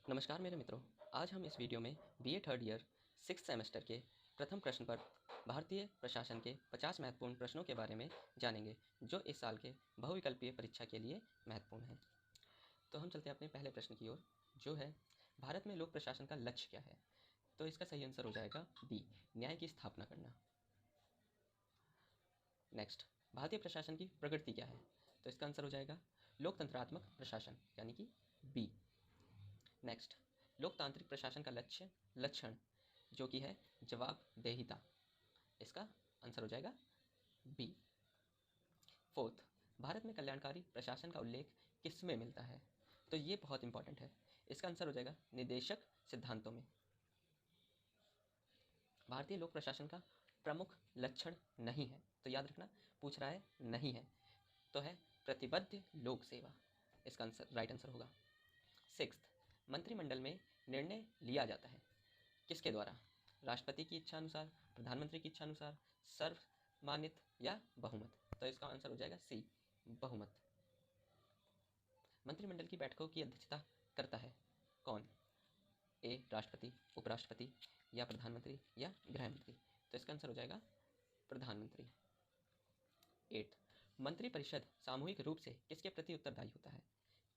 नमस्कार मेरे मित्रों, आज हम इस वीडियो में BA third year 6th semester के प्रथम प्रश्न पर भारतीय प्रशासन के 50 महत्वपूर्ण प्रश्नों के बारे में जानेंगे जो इस साल के बहुविकल्पीय परीक्षा के लिए महत्वपूर्ण हैं। तो हम चलते हैं अपने पहले प्रश्न की ओर, जो है भारत में लोक प्रशासन का लक्ष्य क्या है। तो इसका सही आंसर हो जाएगा बी, न्याय की स्थापना करना। नेक्स्ट, भारतीय प्रशासन की प्रकृति क्या है। तो इसका आंसर हो जाएगा लोकतंत्रात्मक प्रशासन, यानी कि बी। नेक्स्ट, लोकतांत्रिक प्रशासन का लक्षण जो कि है जवाबदेहिता, इसका आंसर हो जाएगा बी। फोर्थ, भारत में कल्याणकारी प्रशासन का उल्लेख किसमें मिलता है। तो ये बहुत इंपॉर्टेंट है, इसका आंसर हो जाएगा निर्देशक सिद्धांतों में। भारतीय लोक प्रशासन का प्रमुख लक्षण नहीं है, तो याद रखना पूछ रहा है नहीं है, तो है प्रतिबद्ध लोक सेवा, इसका आंसर राइट आंसर होगा। सिक्स्थ, मंत्रिमंडल में निर्णय लिया जाता है किसके द्वारा, राष्ट्रपति की इच्छा अनुसार, प्रधानमंत्री की इच्छा अनुसार, सर्वमान्यत या बहुमत। तो इसका आंसर हो जाएगा सी, बहुमत। मंत्रिमंडल की बैठकों की अध्यक्षता करता है कौन, ए राष्ट्रपति, उपराष्ट्रपति या प्रधानमंत्री या गृह मंत्री। तो इसका आंसर हो जाएगा प्रधानमंत्री। 8, मंत्रिपरिषद सामूहिक रूप से किसके प्रति उत्तरदायी होता है।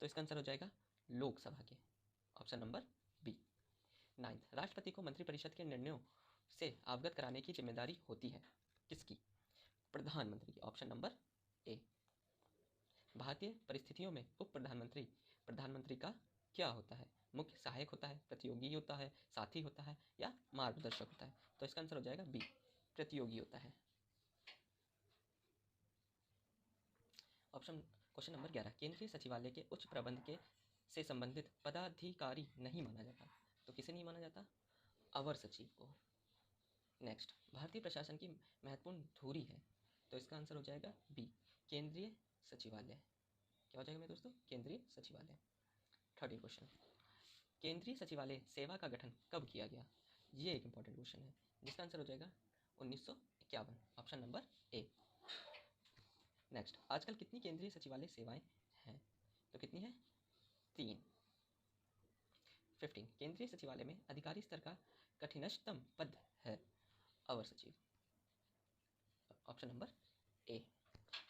तो इसका आंसर हो जाएगा लोकसभा के, ऑप्शन नंबर बी। 9th, राष्ट्रपति को मंत्रिपरिषद के निर्णयों से अवगत कराने की जिम्मेदारी होती है किसकी, प्रधानमंत्री की, ऑप्शन नंबर ए। भारतीय परिस्थितियों में उप प्रधानमंत्री प्रधानमंत्री का क्या होता है, मुख्य सहायक होता है, प्रतियोगी होता है, साथी होता है या मार्गदर्शक होता है। तो इसका आंसर हो जाएगा बी, प्रतियोगी होता है। क्वेश्चन नंबर 11, केंद्रीय सचिवालय के उच्च प्रबंध के से संबंधित पदाधिकारी नहीं माना जाता। तो किसे नहीं माना जाता, अवर सचिव को। नेक्स्ट, भारतीय प्रशासन की महत्वपूर्ण धुरी है। तो इसका आंसर हो जाएगा बी, केंद्रीय सचिवालय। क्या हो जाएगा मेरे दोस्तों, केंद्रीय सचिवालय। 30 क्वेश्चन, केंद्रीय सचिवालय सेवा का गठन कब किया गया। ये एक इंपॉर्टेंट क्वेश्चन है जिसका आंसर हो जाएगा 1951, ऑप्शन नंबर ए। नेक्स्ट, आजकल कितनी केंद्रीय सचिवालय सेवाएं हैं। तो कितनी है, 3। 15, केंद्रीय सचिवालय में अधिकारी स्तर का कठिनतम पद है अवर सचिव, ऑप्शन नंबर ए।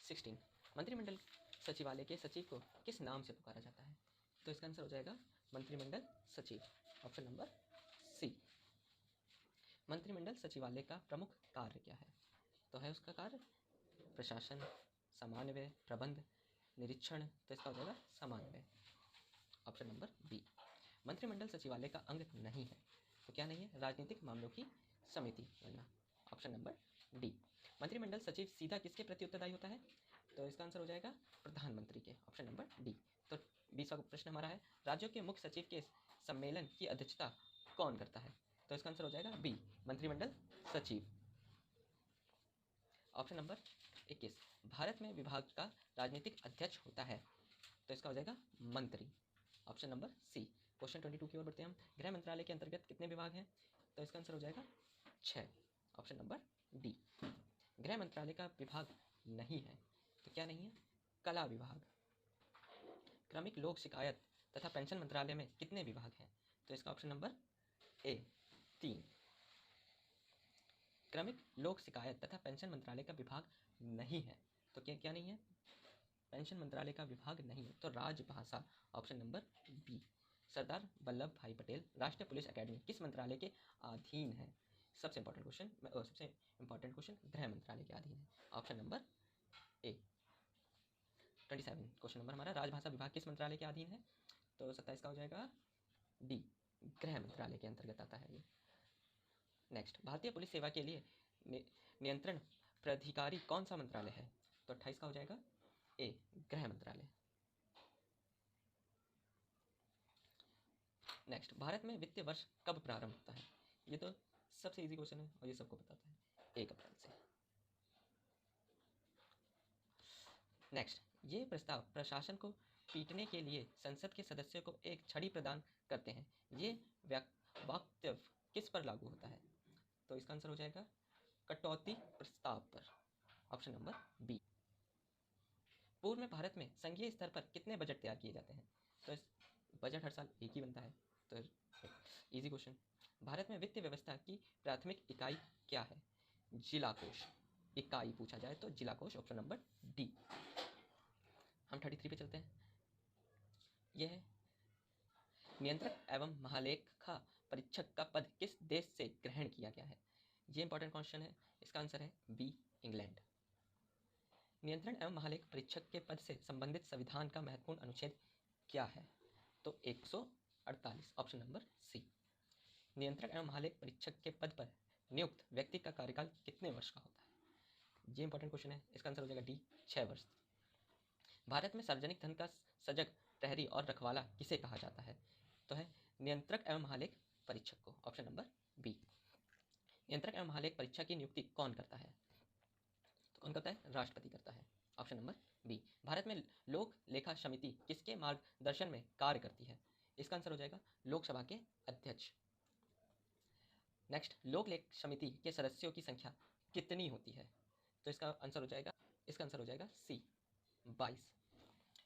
16, मंत्रिमंडल सचिवालय के सचिव को किस नाम से पुकारा जाता है। तो इसका आंसर हो जाएगा मंत्रिमंडल सचिव, ऑप्शन नंबर सी। मंत्रिमंडल सचिवालय का प्रमुख कार्य क्या है। तो है उसका कार्य प्रशासन, समन्वय, प्रबंध, निरीक्षण। तो इसका हो जाएगा समन्वय, ऑप्शन नंबर बी। मंत्रिमंडल सचिवालय का अंग नहीं है। तो क्या नहीं है, राजनीतिक मामलों की समिति बनना, ऑप्शन नंबर डी। मंत्रिमंडल सचिव सीधा किसके प्रति उत्तरदायी होता है। तो इसका आंसर हो जाएगा प्रधानमंत्री के, ऑप्शन नंबर डी। तो 20वां प्रश्न हमारा है, राज्यों के मुख्य सचिव के सम्मेलन की अध्यक्षता कौन करता है। तो इसका आंसर हो जाएगा बी, मंत्रिमंडल सचिव, ऑप्शन नंबर 21। भारत में विभाग का राजनीतिक अध्यक्ष होता है। तो इसका हो जाएगा मंत्री, ऑप्शन नंबर सी। क्वेश्चन 22 की ओर बढ़ते हैं हम, गृह मंत्रालय के अंतर्गत कितने विभाग हैं। तो इसका आंसर हो जाएगा 6, ऑप्शन नंबर डी। गृह मंत्रालय का विभाग नहीं है, तो क्या नहीं है, कला विभाग। क्रमिक लोक शिकायत तथा पेंशन मंत्रालय में कितने विभाग हैं। तो इसका ऑप्शन नंबर ए, 3। क्रमिक लोक शिकायत तथा पेंशन मंत्रालय का विभाग नहीं है, तो क्या नहीं है, पेंशन मंत्रालय का विभाग नहीं है, तो राजभाषा, option number B. Sardar Vallabh भाई पटेल राष्ट्रीय पुलिस अकेडमी किस मंत्रालय के अधीन है। सबसे इंपॉर्टेंट क्वेश्चन गृह मंत्रालय के अधीन है, option number A. 27 question number हमारा, राजभाषा विभाग किस मंत्रालय के अधीन है। तो 27 का हो जाएगा डी, गृह मंत्रालय के अंतर्गत आता है ये। नेक्स्ट, भारतीय पुलिस सेवा के लिए नियंत्रण प्राधिकारी कौन सा मंत्रालय है। तो 28 का हो जाएगा ए, गृह मंत्रालय। नेक्स्ट, भारत में वित्तीय वर्ष कब प्रारंभ होता है। ये तो सबसे इजी क्वेश्चन है और ये सबको पता है, 1 अप्रैल से। नेक्स्ट, ये प्रस्ताव प्रशासन को पीटने के लिए संसद के सदस्यों को एक छड़ी प्रदान करते हैं। ये वक्तव्य किस पर लागू होता है। तो इसका आंसर हो जाएगा कटौती प्रस्ताव पर, ऑप्शन नंबर बी। पूर्व में भारत में संघीय स्तर पर कितने बजट तैयार किए जाते हैं। तो इस बजट हर साल एक ही बनता है, तो इजी क्वेश्चन। भारत में वित्तीय व्यवस्था की प्राथमिक इकाई क्या है? जिला कोष। इकाई पूछा जाए तो जिला कोष, ऑप्शन नंबर डी। हम 33 पे चलते हैं। यह है नियंत्रक एवं महालेखा परीक्षक का पद किस देश से ग्रहण किया गया है? ये इंपॉर्टेंट क्वेश्चन है। इसका आंसर है बी, इंग्लैंड। नियंत्रण एवं महालेख परीक्षक के पद से संबंधित संविधान का महत्वपूर्ण अनुच्छेद क्या है? तो 148, ऑप्शन नंबर सी। नियंत्रक एवं महालेख परीक्षक के पद पर नियुक्त व्यक्ति का कार्यकाल कितने वर्ष का होता है? ये इंपॉर्टेंट क्वेश्चन है। इसका आंसर हो जाएगा डी, 6 वर्ष। भारत में सार्वजनिक धन का सजग, प्रहरी और रखवाला किसे कहा जाता है? तो है नियंत्रक एवं महालेख परीक्षक को, ऑप्शन नंबर बी। नियंत्रक एवं महालेख परीक्षा की नियुक्ति कौन करता है? तो कौन करता है? राष्ट्रपति करता है, ऑप्शन नंबर बी। भारत में लोक लेखा समिति किसके मार्गदर्शन में कार्य करती है? इसका आंसर हो जाएगा लोकसभा के अध्यक्ष। नेक्स्ट, लोक लेख समिति के सदस्यों की संख्या कितनी होती है? तो इसका आंसर हो जाएगा सी, 22।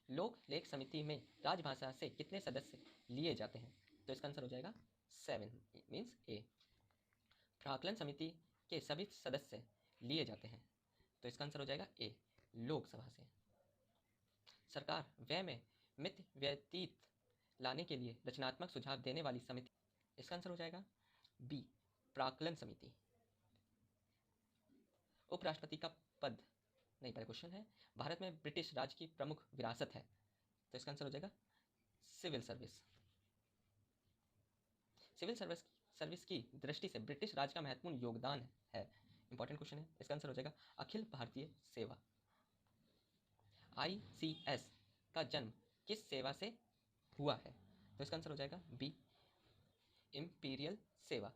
लोक लेख समिति में राजभाषा से कितने सदस्य लिए जाते हैं? तो इसका आंसर हो जाएगा 7, मीन्स ए। प्राक्कलन समिति के सभी सदस्य लिए जाते हैं, तो इसका आंसर हो जाएगा ए, लोकसभा से। सरकार व्यय में मित व्यतीत लाने के लिए रचनात्मक सुझाव देने वाली समिति, इसका आंसर हो जाएगा बी, प्राक्कलन समिति। उपराष्ट्रपति का पद, नहीं, पहले क्वेश्चन है भारत में ब्रिटिश राज की प्रमुख विरासत है, तो इसका आंसर हो जाएगा सिविल सर्विस। सिविल सर्विस की दृष्टि से ब्रिटिश राज का महत्वपूर्ण योगदान है, इंपॉर्टेंट क्वेश्चन है। इसका आंसर हो जाएगा अखिल भारतीय सेवा। ICS का जन्म किस सेवा से हुआ है? तो इसका आंसर हो जाएगा बी, इंपीरियल सेवा।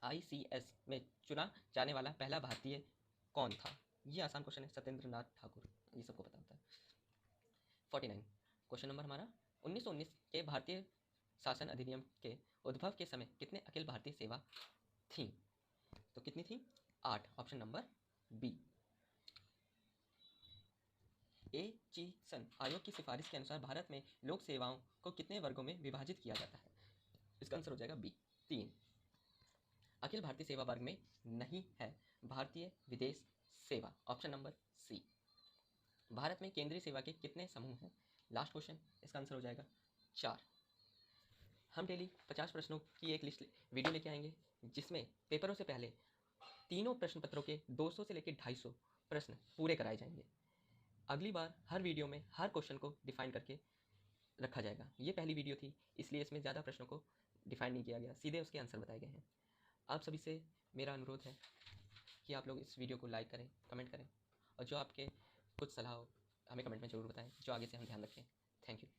ICS में चुना जाने वाला पहला भारतीय कौन था? ये आसान क्वेश्चन है, सत्येंद्र नाथ ठाकुर, ये सबको पता होता है। 49 क्वेश्चन नंबर हमारा, 1919 के भारतीय शासन अधिनियम के उद्भव के समय कितने अखिल भारतीय सेवा थी? तो कितनी थी? 8, ऑप्शन नंबर बी। एचिसन आयोग की सिफारिश के अनुसार भारत में लोक सेवाओं को कितने वर्गों में विभाजित किया जाता है? इसका आंसर हो जाएगा बी, 3। अखिल भारतीय सेवा वर्ग में नहीं है भारतीय विदेश सेवा, ऑप्शन नंबर सी। भारत में केंद्रीय सेवा के कितने समूह हैं? लास्ट क्वेश्चन, इसका आंसर हो जाएगा 4। हम डेली 50 प्रश्नों की एक लिस्ट वीडियो लेके आएंगे, जिसमें पेपरों से पहले तीनों प्रश्न पत्रों के 200 से लेकर 250 प्रश्न पूरे कराए जाएंगे। अगली बार हर वीडियो में हर क्वेश्चन को डिफाइन करके रखा जाएगा। ये पहली वीडियो थी, इसलिए इसमें ज़्यादा प्रश्नों को डिफाइन नहीं किया गया, सीधे उसके आंसर बताए गए हैं। आप सभी से मेरा अनुरोध है कि आप लोग इस वीडियो को लाइक करें, कमेंट करें, और जो आपके कुछ सलाह हो हमें कमेंट में ज़रूर बताएं, जो आगे से हम ध्यान रखें। Thank you.